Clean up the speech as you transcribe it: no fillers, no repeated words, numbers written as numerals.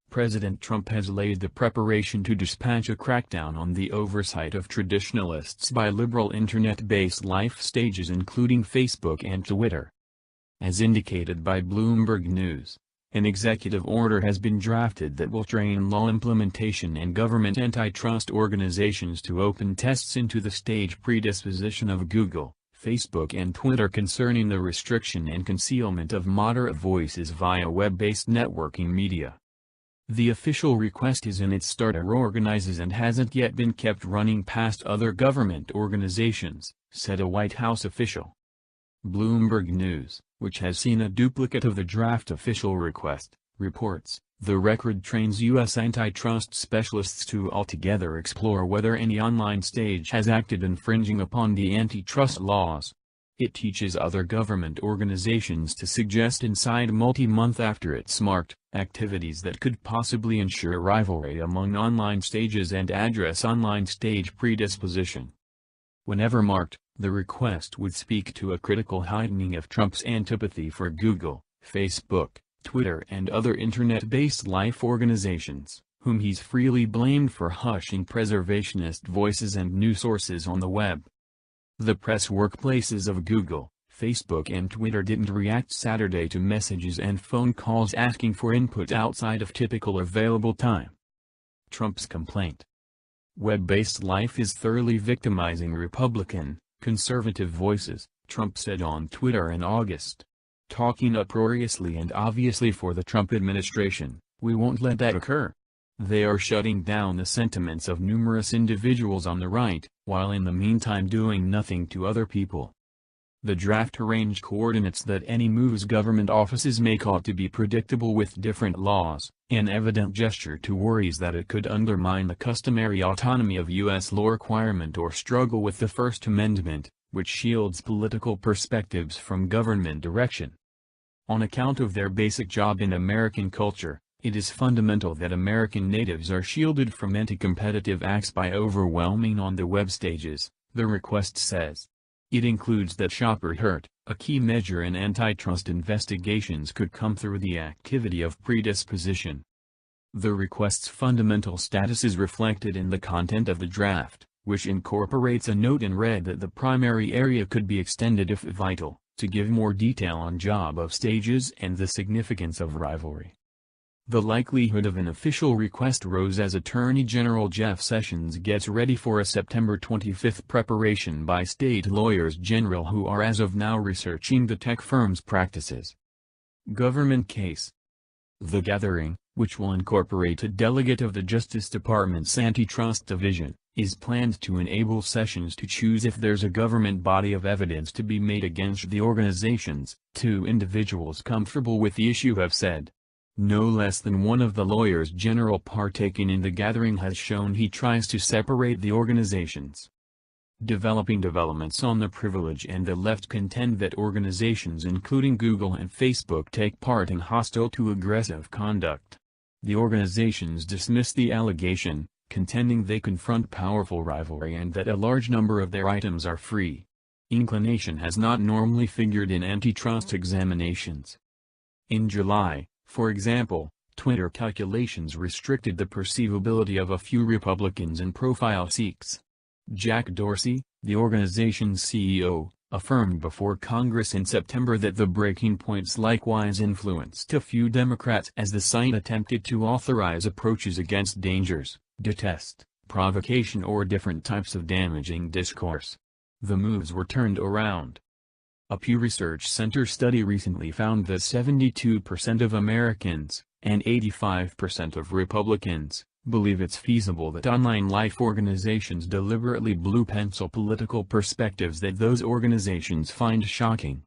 President Trump has laid the preparation to dispatch a crackdown on the oversight of traditionalists by liberal internet-based life stages including Facebook and Twitter. As indicated by Bloomberg News, an executive order has been drafted that will train law implementation and government antitrust organizations to open tests into the stage predisposition of Google, Facebook and Twitter concerning the restriction and concealment of moderate voices via web-based networking media. The official request is in its starter organizes and hasn't yet been kept running past other government organizations, said a White House official. Bloomberg News, which has seen a duplicate of the draft official request, reports, the record trains U.S. antitrust specialists to altogether explore whether any online stage has acted infringing upon the antitrust laws. It teaches other government organizations to suggest inside multi-month after it's marked, activities that could possibly ensure rivalry among online stages and address online stage predisposition. Whenever marked, the request would speak to a critical heightening of Trump's antipathy for Google, Facebook, Twitter and other internet-based life organizations, whom he's freely blamed for hushing preservationist voices and news sources on the web. The press workplaces of Google, Facebook and Twitter didn't react Saturday to messages and phone calls asking for input outside of typical available time. Trump's complaint. Web-based life is thoroughly victimizing Republican, conservative voices, Trump said on Twitter in August. Talking uproariously and obviously for the Trump administration, we won't let that occur. They are shutting down the sentiments of numerous individuals on the right, while in the meantime doing nothing to other people. The draft arranged coordinates that any moves government offices make ought to be predictable with different laws, an evident gesture to worries that it could undermine the customary autonomy of U.S. law requirement or struggle with the First Amendment, which shields political perspectives from government direction. On account of their basic job in American culture, it is fundamental that American natives are shielded from anti-competitive acts by overwhelming on the web stages, the request says. It includes that shopper hurt, a key measure in antitrust investigations, could come through the activity of predisposition. The request's fundamental status is reflected in the content of the draft, which incorporates a note in red that the primary area could be extended if vital, to give more detail on job of stages and the significance of rivalry. The likelihood of an official request rose as Attorney General Jeff Sessions gets ready for a September 25 preparation by state lawyers general who are as of now researching the tech firm's practices. Government case. The gathering, which will incorporate a delegate of the Justice Department's Antitrust Division, is planned to enable Sessions to choose if there's a government body of evidence to be made against the organizations. Two individuals comfortable with the issue have said. No less than one of the lawyers general partaking in the gathering has shown he tries to separate the organizations. Developing developments on the privilege and the left contend that organizations including Google and Facebook take part in hostile to aggressive conduct. The organizations dismiss the allegation, contending they confront powerful rivalry and that a large number of their items are free. Inclination has not normally figured in antitrust examinations. In July, for example, Twitter calculations restricted the perceivability of a few Republicans in profile seeks. Jack Dorsey, the organization's CEO, affirmed before Congress in September that the breaking points likewise influenced a few Democrats as the site attempted to authorize approaches against dangers, detest, provocation or different types of damaging discourse. The moves were turned around. A Pew Research Center study recently found that 72% of Americans, and 85% of Republicans, believe it's feasible that online life organizations deliberately blue pencil political perspectives that those organizations find shocking.